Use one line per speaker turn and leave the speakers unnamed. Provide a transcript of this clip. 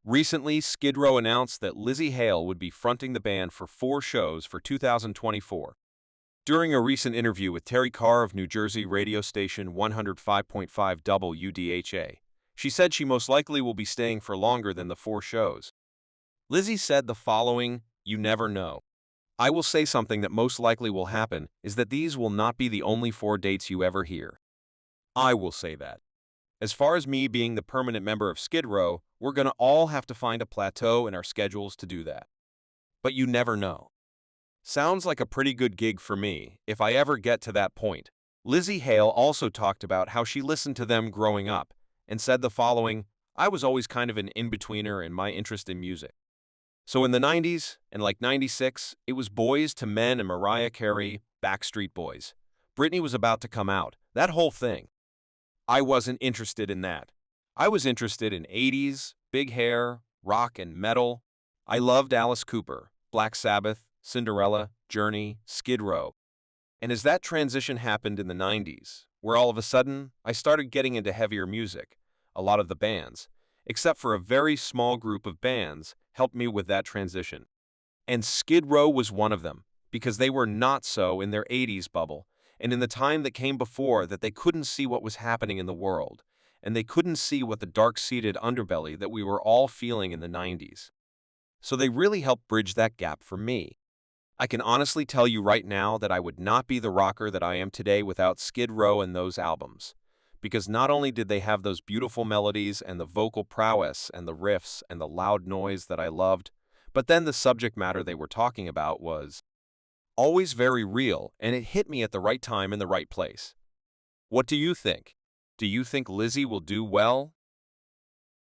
Recently, Skid Row announced that Lzzy Hale would be fronting the band for 4 shows for 2024. During a recent interview with Terry Carr of New Jersey radio station 105.5 WDHA, she said she most likely will be staying for longer than the 4 shows. Lzzy said the following: "You never know. I will say something that most likely will happen is that these will not be the only 4 dates you ever hear. I will say that. As far as me being the permanent member of Skid Row, we're gonna all have to find a plateau in our schedules to do that. But you never know. Sounds like a pretty good gig for me, if I ever get to that point." Lzzy Hale also talked about how she listened to them growing up, and said the following: "I was always kind of an in-betweener in my interest in music. So in the 90s, and like 96, it was Boys to Men and Mariah Carey, Backstreet Boys. Britney was about to come out, that whole thing. I wasn't interested in that. I was interested in 80s, big hair, rock and metal. I loved Alice Cooper, Black Sabbath, Cinderella, Journey, Skid Row. And as that transition happened in the 90s, where all of a sudden I started getting into heavier music, a lot of the bands, except for a very small group of bands, helped me with that transition. And Skid Row was one of them, because they were not so in their 80s bubble, and in the time that came before that they couldn't see what was happening in the world, and they couldn't see what the dark-seated underbelly that we were all feeling in the 90s. So they really helped bridge that gap for me. I can honestly tell you right now that I would not be the rocker that I am today without Skid Row and those albums. Because not only did they have those beautiful melodies and the vocal prowess and the riffs and the loud noise that I loved, but then the subject matter they were talking about was always very real, and it hit me at the right time in the right place. What do you think? Do you think Lzzy will do well